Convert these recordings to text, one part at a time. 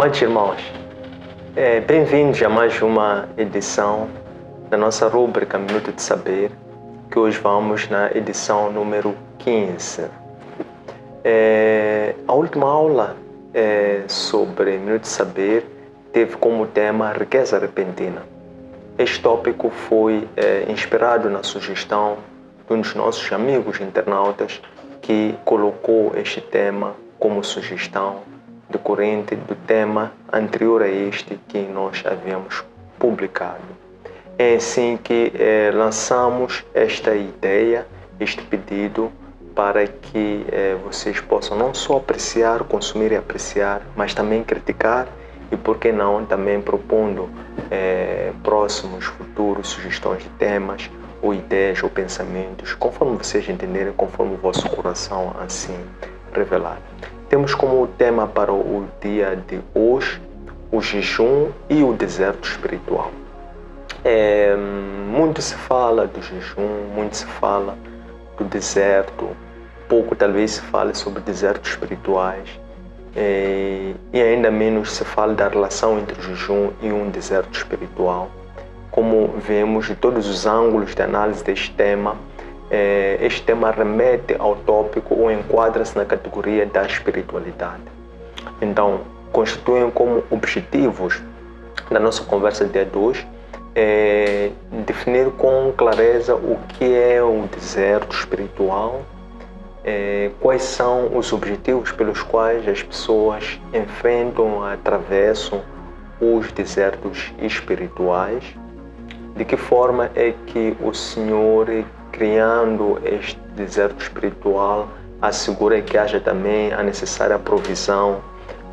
Amados irmãos, bem-vindos a mais uma edição da nossa rúbrica Minuto de Saber, que hoje vamos na edição número 15. A última aula sobre Minuto de Saber teve como tema riqueza repentina. Este tópico foi inspirado na sugestão de um dos nossos amigos internautas que colocou este tema como sugestão decorrente do tema anterior a este que nós havíamos publicado. É assim que lançamos esta ideia, este pedido, para que vocês possam não só apreciar, consumir e apreciar, mas também criticar e, por que não, também propondo próximos, futuros sugestões de temas, ou ideias, ou pensamentos, conforme vocês entenderem, conforme o vosso coração assim revelar. Temos como tema para o dia de hoje o jejum e o deserto espiritual. Muito se fala do jejum, muito se fala do deserto, pouco talvez se fale sobre desertos espirituais, e ainda menos se fala da relação entre o jejum e um deserto espiritual. Como vemos de todos os ângulos de análise deste tema, este tema remete ao tópico ou enquadra-se na categoria da espiritualidade. Então, constituem como objetivos da nossa conversa de dia de hoje definir com clareza o que é o deserto espiritual, quais são os objetivos pelos quais as pessoas enfrentam, atravessam os desertos espirituais, de que forma é que o Senhor, criando este deserto espiritual, assegura que haja também a necessária provisão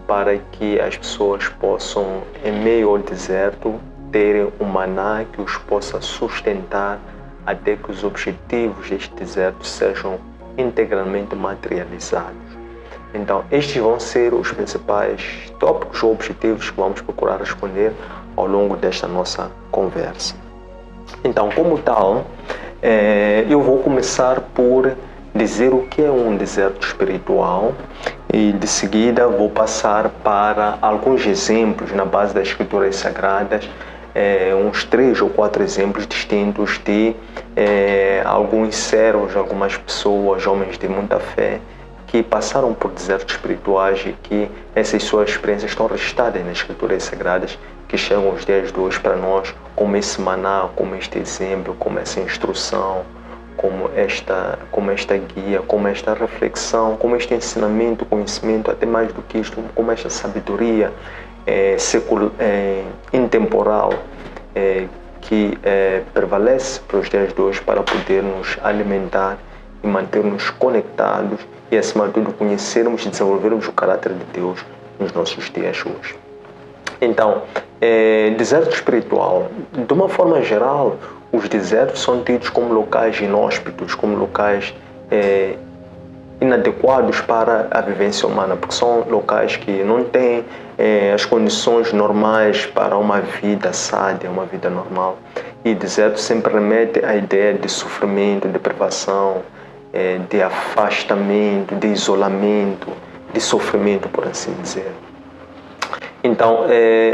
para que as pessoas possam, em meio ao deserto, terem um maná que os possa sustentar até que os objetivos deste deserto sejam integralmente materializados. Então, estes vão ser os principais tópicos ou objetivos que vamos procurar responder ao longo desta nossa conversa. Então, como tal, eu vou começar por dizer o que é um deserto espiritual e de seguida vou passar para alguns exemplos na base das Escrituras Sagradas, uns 3 ou 4 exemplos distintos de alguns servos, algumas pessoas, homens de muita fé, que passaram por desertos espirituais e que essas suas experiências estão registradas nas Escrituras Sagradas, que chegam aos dias de hoje para nós como esse maná, como este exemplo, como essa instrução, como esta guia, como esta reflexão, como este ensinamento, conhecimento, até mais do que isto, como esta sabedoria intemporal que prevalece para os dias de hoje para poder nos alimentar e manter-nos conectados e, acima de tudo, conhecermos e desenvolvermos o caráter de Deus nos nossos dias hoje. Então, deserto espiritual, de uma forma geral, os desertos são tidos como locais inóspitos, como locais inadequados para a vivência humana, porque são locais que não têm as condições normais para uma vida sádia, uma vida normal. E deserto sempre remete à ideia de sofrimento, de privação, de afastamento, de isolamento, de sofrimento, por assim dizer. Então,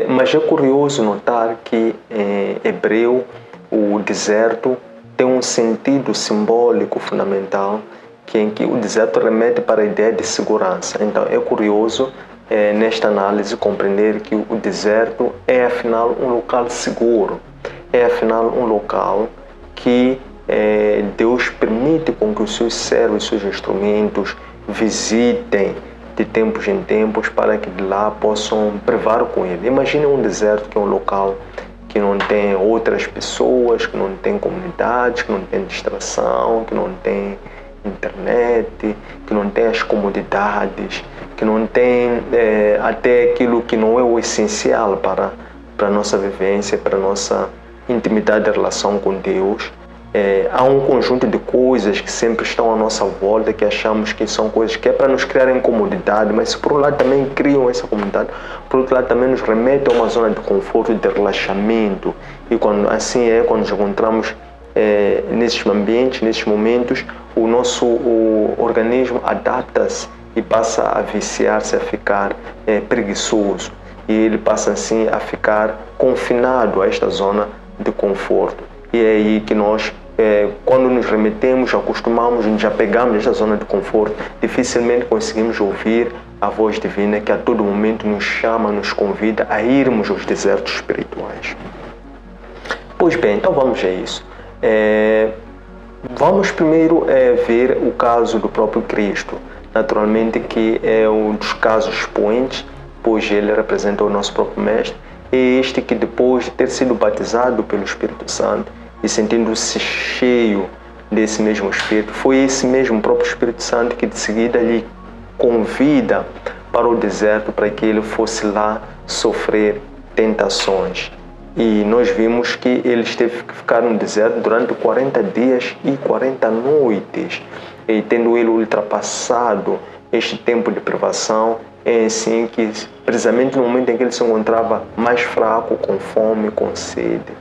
mas é curioso notar que em hebreu o deserto tem um sentido simbólico fundamental, em que o deserto remete para a ideia de segurança. Então é curioso nesta análise compreender que o deserto é afinal um local seguro, é afinal um local que Deus permite com que os seus servos, os seus instrumentos visitem de tempos em tempos para que de lá possam privar com ele. Imagine um deserto que é um local que não tem outras pessoas, que não tem comunidades, que não tem distração, que não tem internet, que não tem as comodidades, que não tem até aquilo que não é o essencial para a nossa vivência, para a nossa intimidade e relação com Deus. Há um conjunto de coisas que sempre estão à nossa volta, que achamos que são coisas que é para nos criarem comodidade, mas por um lado também criam essa comodidade, por outro lado também nos remetem a uma zona de conforto e de relaxamento. E quando nos encontramos nesses ambientes, nesses momentos, o nosso organismo adapta-se e passa a viciar-se, a ficar preguiçoso. e ele passa assim a ficar confinado a esta zona de conforto. E é aí que nós, quando nos remetemos, acostumamos, nos apegamos a esta zona de conforto, dificilmente conseguimos ouvir a voz divina que a todo momento nos chama, nos convida a irmos aos desertos espirituais. Pois bem, então vamos a isso. Vamos primeiro ver o caso do próprio Cristo, naturalmente que é um dos casos expoentes, pois ele representa o nosso próprio Mestre, e este que depois de ter sido batizado pelo Espírito Santo e sentindo-se cheio desse mesmo Espírito, foi esse mesmo próprio Espírito Santo que de seguida lhe convida para o deserto para que ele fosse lá sofrer tentações. E nós vimos que ele teve que ficar no deserto durante 40 dias e 40 noites. E tendo ele ultrapassado este tempo de privação, é assim que, precisamente no momento em que ele se encontrava mais fraco, com fome, com sede,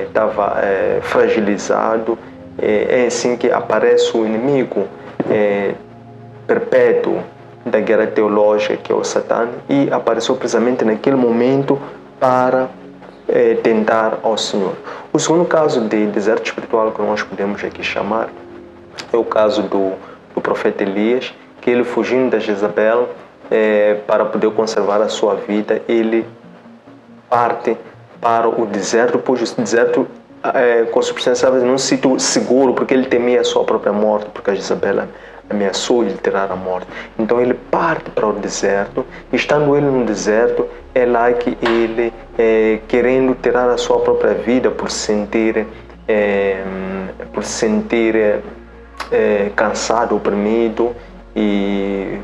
estava fragilizado, é assim que aparece o inimigo perpétuo da guerra teológica, que é o Satã, e apareceu precisamente naquele momento para tentar ao Senhor. O segundo caso de deserto espiritual que nós podemos aqui chamar é o caso do profeta Elias, que ele, fugindo da Jezabel para poder conservar a sua vida, ele parte para o deserto, pois o deserto com substância num sítio seguro, porque ele temia a sua própria morte, porque a Jezabel ameaçou lhe tirar a morte. Então ele parte para o deserto, estando ele no deserto, é lá que ele, querendo tirar a sua própria vida por sentir cansado, oprimido e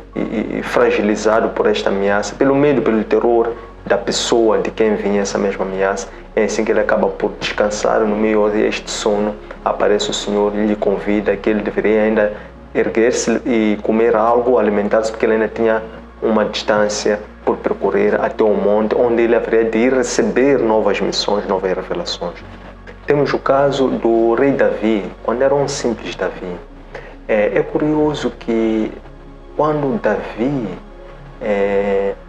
fragilizado por esta ameaça, pelo medo, pelo terror da pessoa de quem vinha essa mesma ameaça, é assim que ele acaba por descansar. No meio deste sono aparece o Senhor e lhe convida que ele deveria ainda erguer-se e comer algo, alimentar-se, porque ele ainda tinha uma distância por percorrer até o monte, onde ele haveria de ir receber novas missões, novas revelações. Temos o caso do rei Davi, quando era um simples Davi. É curioso que quando Davi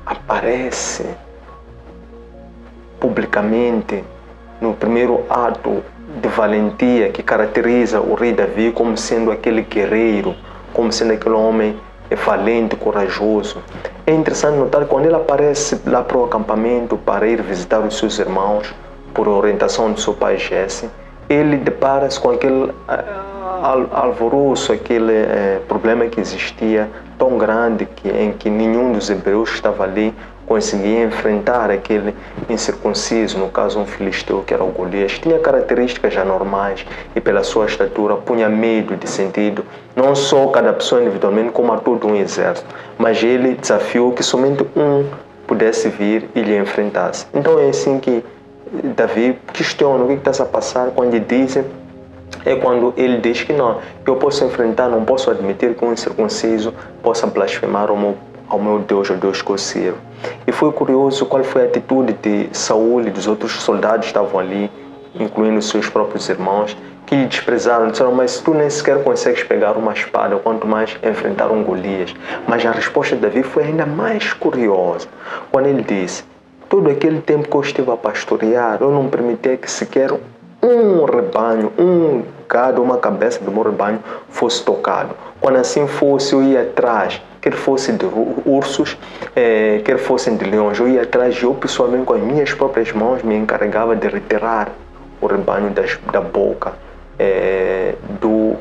aparece publicamente no primeiro ato de valentia que caracteriza o rei Davi como sendo aquele guerreiro, como sendo aquele homem valente, corajoso. É interessante notar que quando ele aparece lá para o acampamento para ir visitar os seus irmãos, por orientação do seu pai Jesse, ele depara-se com aquele alvoroço, aquele problema que existia tão grande em que nenhum dos hebreus que estava ali conseguia enfrentar aquele incircunciso, no caso um filisteu que era o Golias. Tinha características anormais e pela sua estatura punha medo de sentido, não só cada pessoa individualmente, como a todo um exército. Mas ele desafiou que somente um pudesse vir e lhe enfrentasse. Então é assim que Davi questiona o que está a passar quando dizem. É quando ele diz que não, eu posso enfrentar, não posso admitir que um incircunciso possa blasfemar ao meu Deus, ao Deus que eu sirvo. E foi curioso qual foi a atitude de Saul e dos outros soldados que estavam ali, incluindo seus próprios irmãos, que lhe desprezaram, disseram, mas tu nem sequer consegues pegar uma espada, quanto mais enfrentar um Golias. Mas a resposta de Davi foi ainda mais curiosa, quando ele disse, todo aquele tempo que eu estive a pastorear, eu não permiti que sequer um rebanho, um gado, uma cabeça do meu rebanho fosse tocado. Quando assim fosse, eu ia atrás, quer fosse de ursos, quer fossem de leões, eu ia atrás e eu pessoalmente com as minhas próprias mãos me encarregava de retirar o rebanho da boca do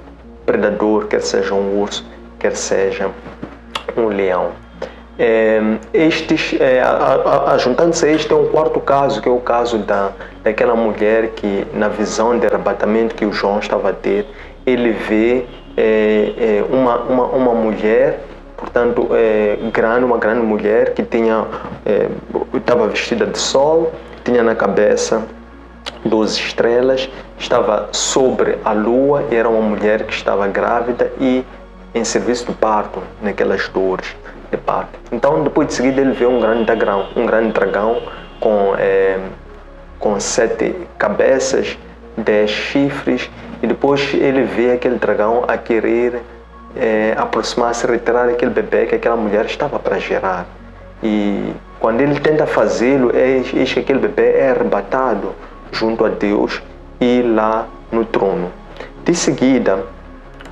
predador, quer seja um urso, quer seja um leão. Juntando-se a este, é um quarto caso, que é o caso daquela mulher que, na visão de arrebatamento que o João estava a ter, ele vê uma mulher, portanto, uma grande mulher que estava vestida de sol, tinha na cabeça 12 estrelas, estava sobre a lua, e era uma mulher que estava grávida e em serviço de parto, naquelas dores de parto. Então, depois de seguida, ele vê um grande dragão com 7 cabeças, 10 chifres, e depois ele vê aquele dragão a querer aproximar-se, retirar aquele bebê que aquela mulher estava para gerar. E Quando ele tenta fazê-lo, eis que aquele bebê é arrebatado junto a Deus e lá no trono. De seguida,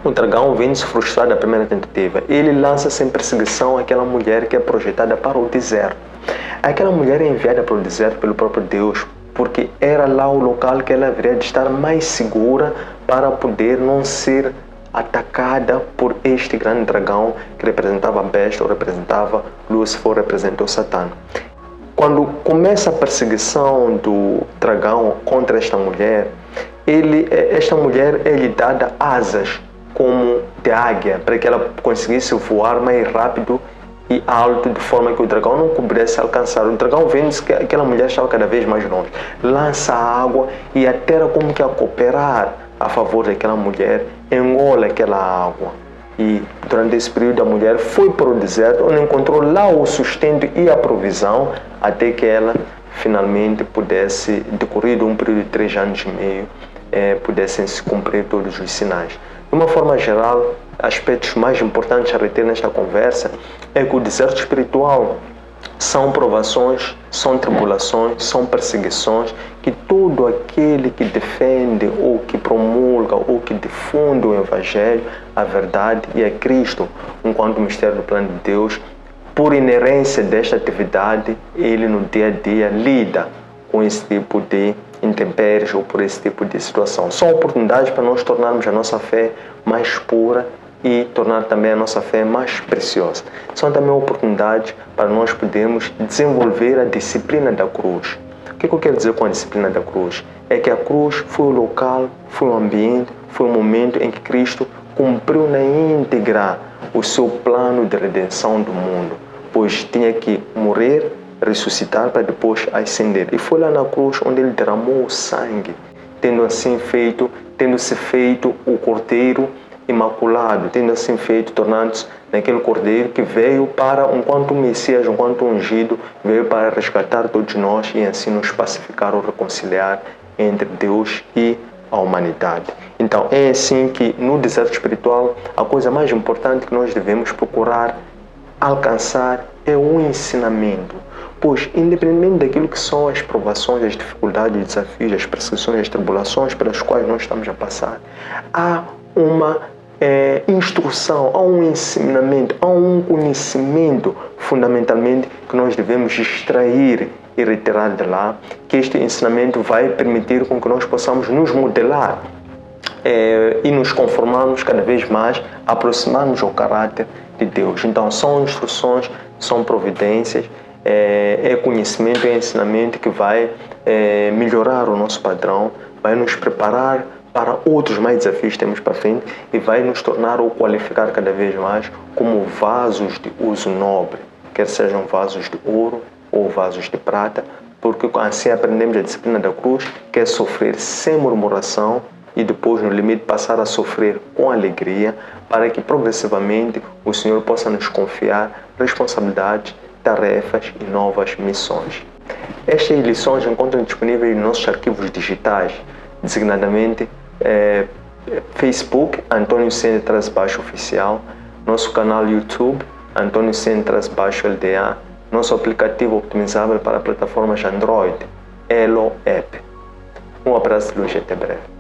o dragão, vendo-se frustrado da primeira tentativa, ele lança-se em perseguição àquela mulher que é projetada para o deserto. Aquela mulher é enviada para o deserto pelo próprio Deus, porque era lá o local que ela haveria de estar mais segura para poder não ser atacada por este grande dragão que representava a besta, ou representava Lúcifer, representou Satã. Quando começa a perseguição do dragão contra esta mulher, esta mulher é lhe dada asas como de águia, para que ela conseguisse voar mais rápido e alto, de forma que o dragão não pudesse alcançar. O dragão, vendo que aquela mulher estava cada vez mais longe, lança a água e a terra, como que a cooperar a favor daquela mulher, engole aquela água. E durante esse período a mulher foi para o deserto, onde encontrou lá o sustento e a provisão, até que ela finalmente pudesse, decorrido um período de 3 anos e meio, pudessem se cumprir todos os sinais. De uma forma geral, aspectos mais importantes a reter nesta conversa é que o deserto espiritual são provações, são tribulações, são perseguições que todo aquele que defende ou que promulga ou que difunde o Evangelho, a verdade e a Cristo, enquanto mistério do plano de Deus, por inerência desta atividade, ele no dia a dia lida com esse tipo de intempéries ou por esse tipo de situação. São oportunidades para nós tornarmos a nossa fé mais pura e tornar também a nossa fé mais preciosa. São também oportunidades para nós podermos desenvolver a disciplina da cruz. O que eu quero dizer com a disciplina da cruz? É que a cruz foi o local, foi o ambiente, foi o momento em que Cristo cumpriu na íntegra o seu plano de redenção do mundo, pois tinha que morrer, ressuscitar para depois ascender. E foi lá na cruz onde ele derramou o sangue, tendo-se feito o cordeiro imaculado, tendo assim feito, tornando-se naquele cordeiro que veio para, enquanto Messias, enquanto ungido, veio para resgatar todos nós e assim nos pacificar ou reconciliar entre Deus e a humanidade. Então é assim que no deserto espiritual a coisa mais importante que nós devemos procurar alcançar é o ensinamento. Pois, independentemente daquilo que são as provações, as dificuldades, os desafios, as perseguições, as tribulações pelas quais nós estamos a passar, há uma instrução, há um ensinamento, há um conhecimento fundamentalmente que nós devemos extrair e retirar de lá, que este ensinamento vai permitir com que nós possamos nos modelar e nos conformarmos cada vez mais, aproximarmos ao caráter de Deus. Então são instruções, são providências, é conhecimento, é ensinamento que vai melhorar o nosso padrão, vai nos preparar para outros mais desafios que temos para frente e vai nos tornar ou qualificar cada vez mais como vasos de uso nobre, quer sejam vasos de ouro ou vasos de prata, porque assim aprendemos a disciplina da cruz, que é sofrer sem murmuração e depois, no limite, passar a sofrer com alegria, para que progressivamente o Senhor possa nos confiar responsabilidades, tarefas e novas missões. Estas lições encontram disponíveis nos nossos arquivos digitais, designadamente Facebook, Antônio Sene_Oficial, nosso canal YouTube, Antônio Sene_LDA, nosso aplicativo optimizável para plataformas Android, Elo App. Um abraço de luz e até breve.